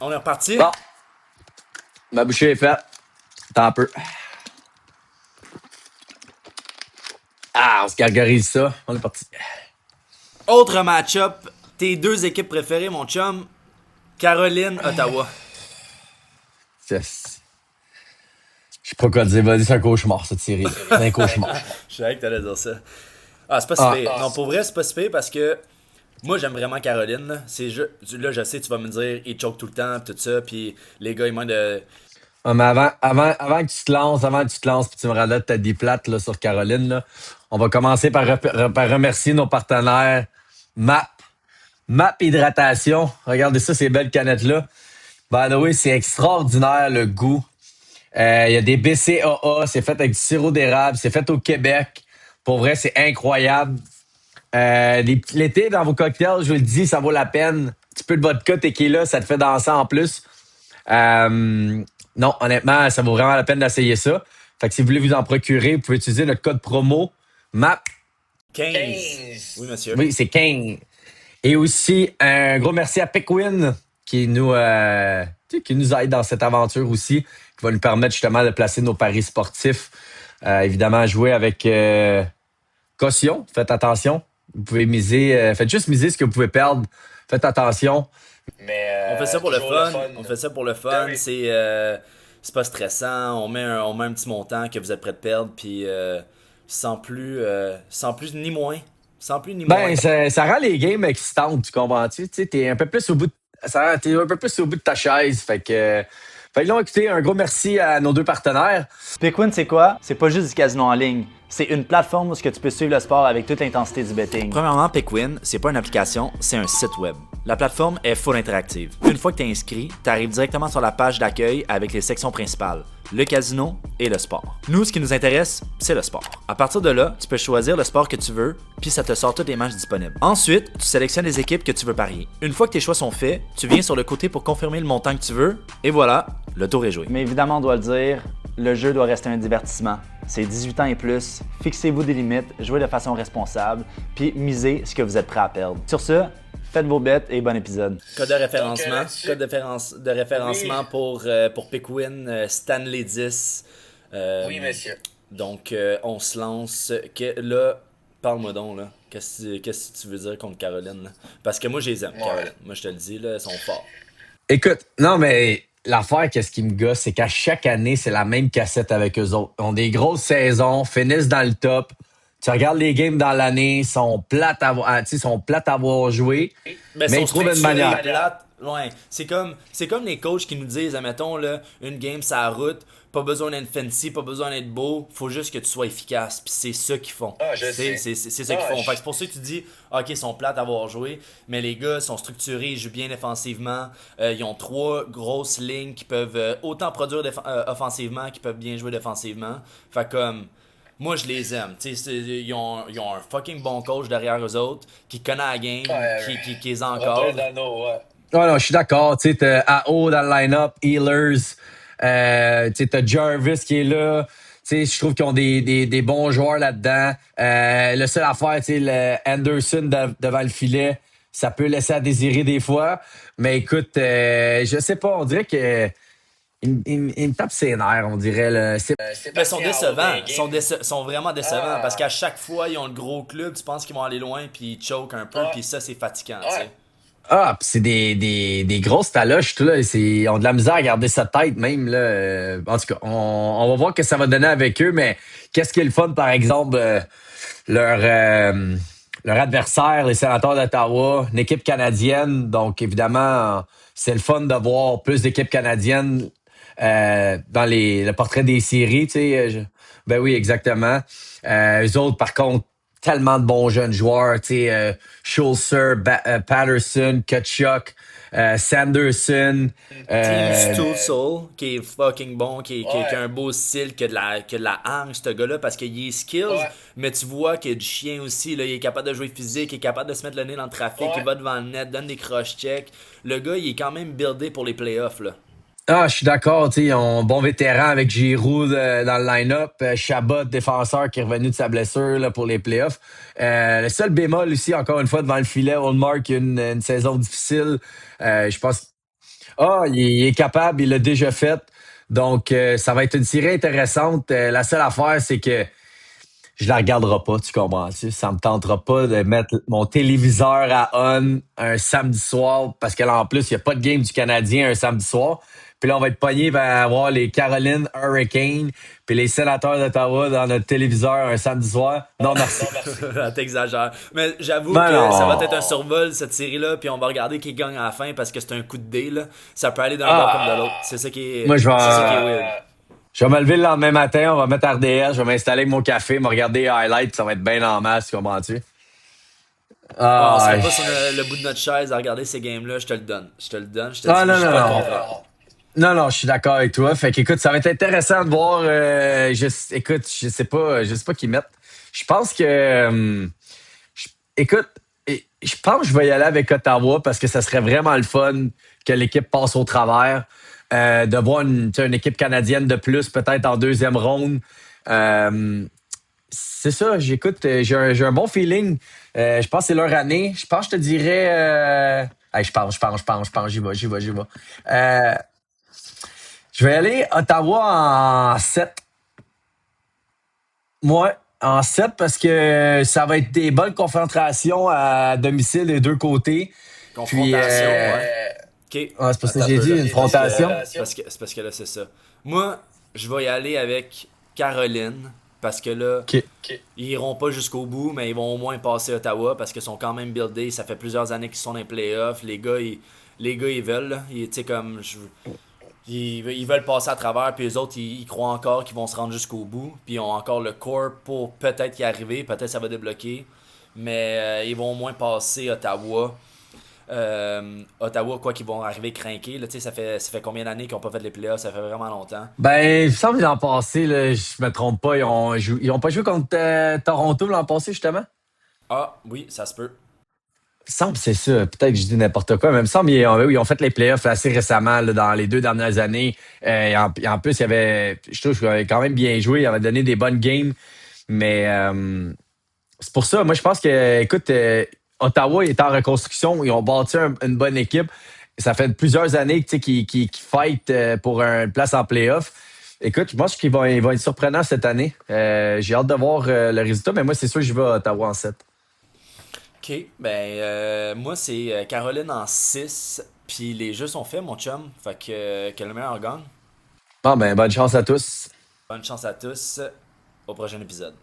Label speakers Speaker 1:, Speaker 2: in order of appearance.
Speaker 1: On est reparti?
Speaker 2: Bon, ma bouchée est faite. Attends un peu. Ah, on se gargarise ça. On est parti.
Speaker 1: Autre match-up. Tes deux équipes préférées, mon chum. Caroline, Ottawa.
Speaker 2: Yes. Je sais pas quoi dire. Vas-y, c'est un cauchemar, cette série. C'est un cauchemar.
Speaker 1: Je savais que t'allais dire ça. Ah, c'est pas si pire. Non, pour vrai, c'est pas si pire parce que moi, j'aime vraiment Caroline. Là, là je sais, tu vas me dire, il choke tout le temps, pis tout ça, puis les gars, ils manquent de.
Speaker 2: Ah, mais avant que tu te lances, puis tu me radotes ta diplate là, sur Caroline, là, on va commencer par remercier nos partenaires MAP. MAP Hydratation. Regardez ça, ces belles canettes-là. By the way, c'est extraordinaire le goût. Il y a des BCAA, c'est fait avec du sirop d'érable, c'est fait au Québec. Pour vrai, c'est incroyable. L'été, dans vos cocktails, je vous le dis, ça vaut la peine. Un petit peu de vodka, tequila, ça te fait danser en plus. Non, honnêtement, ça vaut vraiment la peine d'essayer ça. Fait que si vous voulez vous en procurer, vous pouvez utiliser notre code promo MAP.
Speaker 1: 15. Oui, monsieur.
Speaker 2: Oui, c'est 15. Et aussi, un gros merci à Pickwin qui nous aide dans cette aventure aussi, qui va nous permettre justement de placer nos paris sportifs. Évidemment, jouer avec caution. Faites attention. Vous pouvez miser. Faites juste miser ce que vous pouvez perdre. Faites attention.
Speaker 1: Mais on fait ça pour le fun. On fait ça pour le fun. C'est pas stressant. On met un petit montant que vous êtes prêt de perdre, puis sans plus ni moins. Sans plus ni moins.
Speaker 2: Ben, ça rend les games excitantes, tu comprends-tu? Tu sais, t'es un peu plus au bout t'es un peu plus au bout de ta chaise. Fait que là, écoutez, un gros merci à nos deux partenaires.
Speaker 3: Pickwin, c'est quoi? C'est pas juste du casino en ligne. C'est une plateforme où tu peux suivre le sport avec toute l'intensité du betting.
Speaker 1: Premièrement, Pickwin, c'est pas une application, c'est un site web. La plateforme est full interactive. Une fois que tu es inscrit, tu arrives directement sur la page d'accueil avec les sections principales, le casino et le sport. Nous, ce qui nous intéresse, c'est le sport. À partir de là, tu peux choisir le sport que tu veux, puis ça te sort toutes les matchs disponibles. Ensuite, tu sélectionnes les équipes que tu veux parier. Une fois que tes choix sont faits, tu viens sur le côté pour confirmer le montant que tu veux, et voilà, le tour est joué.
Speaker 3: Mais évidemment, on doit le dire, le jeu doit rester un divertissement. C'est 18 ans et plus, fixez-vous des limites, jouez de façon responsable, puis misez ce que vous êtes prêt à perdre. Sur ce, faites vos bêtes et bon épisode.
Speaker 1: Code de référencement. Code de référencement pour Pickwin, Stanley 10.
Speaker 4: Oui, monsieur.
Speaker 1: Donc, on se lance. Là, parle-moi donc, là. Qu'est-ce que tu veux dire contre Caroline, là? Parce que moi, je les aime, Caroline. Moi, je te le dis, là, ils sont forts.
Speaker 2: Écoute, non, mais l'affaire, qu'est-ce qui me gosse, c'est qu'à chaque année, c'est la même cassette avec eux autres. Ils ont des grosses saisons, finissent dans le top. Tu regardes les games dans l'année, sont plates à avoir joué, mais ils trouvent une manière.
Speaker 1: Ouais, c'est comme les coachs qui nous disent, admettons, là, une game, ça la route, pas besoin d'être fancy, pas besoin d'être beau, faut juste que tu sois efficace. Puis c'est ça qu'ils font. C'est ça qu'ils font. Fait que c'est pour ça que tu dis, ok, ils sont plates à avoir joué, mais les gars sont structurés, ils jouent bien défensivement. Ils ont 3 grosses lignes qui peuvent autant produire offensivement qu'ils peuvent bien jouer défensivement. Fait comme. Moi, je les aime. Ils ont un fucking bon coach derrière eux autres qui connaît la game, qui les encadre.
Speaker 2: Ouais, non, je suis d'accord. Tu sais, t'as AO dans le line-up, Healers, tu sais, t'as Jarvis qui est là. Tu sais, je trouve qu'ils ont des bons joueurs là-dedans. Le seul affaire, tu sais, le Anderson devant le filet, ça peut laisser à désirer des fois. Mais écoute, je sais pas, on dirait que il me tape ses nerfs, on dirait. Là.
Speaker 1: Ils sont décevants. Ils sont vraiment décevants parce qu'à chaque fois, ils ont le gros club, tu penses qu'ils vont aller loin, puis ils choquent un peu, puis ça, c'est fatigant. T'sais.
Speaker 2: Ah, pis c'est des grosses taloches, tout là. Ils ont de la misère à garder sa tête, même, là. En tout cas, on va voir ce que ça va donner avec eux, mais qu'est-ce qui est le fun, par exemple, leur adversaire, les Sénateurs d'Ottawa, une équipe canadienne. Donc, évidemment, c'est le fun de voir plus d'équipes canadiennes dans le portrait des séries, tu sais. Ben oui, exactement. Eux autres, par contre, tellement de bons jeunes joueurs, tu sais, Schulzer, Patterson, Kachuk, Sanderson.
Speaker 1: Tim Stützle, qui est fucking bon, qui a un beau style, qui a de la hargne, ce gars-là, parce qu'il est skills, mais tu vois qu'il y a du chien aussi, là, il est capable de jouer physique, il est capable de se mettre le nez dans le trafic, il va devant le net, donne des cross-checks. Le gars, il est quand même buildé pour les playoffs, là.
Speaker 2: Ah, je suis d'accord, tu sais, ils ont un bon vétéran avec Giroud dans le line-up, Chabot, défenseur qui est revenu de sa blessure là, pour les playoffs. Le seul bémol aussi, encore une fois, devant le filet, Oldmark, qui a une saison difficile. Je pense Ah, il est capable, il l'a déjà fait. Donc, ça va être une série intéressante. La seule affaire, c'est que je la regarderai pas, tu comprends-tu? Ça me tentera pas de mettre mon téléviseur à on un samedi soir, parce que là, en plus, il n'y a pas de game du Canadien un samedi soir. Puis là, on va être pogné vers avoir les Caroline Hurricanes puis les Sénateurs d'Ottawa dans notre téléviseur un samedi soir. Non, merci.
Speaker 1: T'exagères. Mais j'avoue
Speaker 2: Ben
Speaker 1: que ça va
Speaker 2: non.
Speaker 1: être un survol, cette série-là, puis on va regarder qui gagne à la fin parce que c'est un coup de dé, là. Ça peut aller d'un bord comme de l'autre.
Speaker 2: Ah, moi,
Speaker 1: C'est ça qui est weird.
Speaker 2: je vais me lever le lendemain matin, on va mettre RDS, je vais m'installer avec mon café, me regarder les highlights, ça va être bien en masse, tu comprends-tu?
Speaker 1: Ouais, on
Speaker 2: Ah,
Speaker 1: serait pas sur le bout de notre chaise à regarder ces games-là, je te le donne. Je te le donne, je te
Speaker 2: ah,
Speaker 1: dis, je
Speaker 2: non,
Speaker 1: suis
Speaker 2: non,
Speaker 1: pas
Speaker 2: non.
Speaker 1: contre.
Speaker 2: Non, non, je suis d'accord avec toi. Fait qu'écoute, ça va être intéressant de voir. Écoute, je sais pas qui mettre. Je pense que, je- écoute, je pense que je vais y aller avec Ottawa parce que ça serait vraiment le fun que l'équipe passe au travers. De voir tu sais, une équipe canadienne de plus, peut-être en deuxième ronde. Euh, c'est ça, j'écoute, j'ai un bon feeling. Je pense que c'est leur année. Je pense que je te dirais. Hey, je pense, j'y vais. Euh, je vais aller Ottawa en 7. Moi, en 7 parce que ça va être des bonnes confrontations à domicile des deux côtés. Puis,
Speaker 1: Confrontation, ouais. Ok.
Speaker 2: c'est parce que
Speaker 1: Attends un
Speaker 2: j'ai
Speaker 1: peu,
Speaker 2: dit
Speaker 1: là.
Speaker 2: une frontation.
Speaker 1: C'est parce que là, c'est ça. Moi, je vais y aller avec Caroline. Parce que là,
Speaker 2: OK.
Speaker 1: ils iront pas jusqu'au bout, mais ils vont au moins passer Ottawa parce qu'ils sont quand même buildés. Ça fait plusieurs années qu'ils sont dans les playoffs. Les gars, ils veulent. Là. Tu sais, comme. Ils veulent passer à travers, puis les autres, ils croient encore qu'ils vont se rendre jusqu'au bout. Puis ils ont encore le corps pour peut-être y arriver. Peut-être ça va débloquer. Mais ils vont au moins passer Ottawa. Ottawa, quoi qu'ils vont arriver craqués. Là, ça fait combien d'années qu'ils n'ont pas fait les playoffs? Ça fait vraiment longtemps.
Speaker 2: Ben, il me semble que l'an passé, là, je me trompe pas, ils ont pas joué contre Toronto l'an passé, justement.
Speaker 1: Ah, oui, ça se peut.
Speaker 2: Il me semble que c'est ça. Peut-être que je dis n'importe quoi, mais il me semble qu'ils ont fait les playoffs assez récemment, là, dans les 2 dernières années. En plus, je trouve qu'ils avaient quand même bien joué. Ils avaient donné des bonnes games. Mais c'est pour ça, moi, je pense que, écoute, Ottawa est en reconstruction. Ils ont bâti une bonne équipe. Ça fait plusieurs années tu sais, qu'ils fight pour une place en playoff. Écoute, je pense ils vont être surprenants cette année. J'ai hâte de voir le résultat, mais moi, c'est sûr que je vais à Ottawa en 7.
Speaker 1: Ok, ben moi c'est Caroline en 6 puis les jeux sont faits mon chum, fait que le meilleur gagne.
Speaker 2: Bon, ben, bonne chance à tous.
Speaker 1: Bonne chance à tous, au prochain épisode.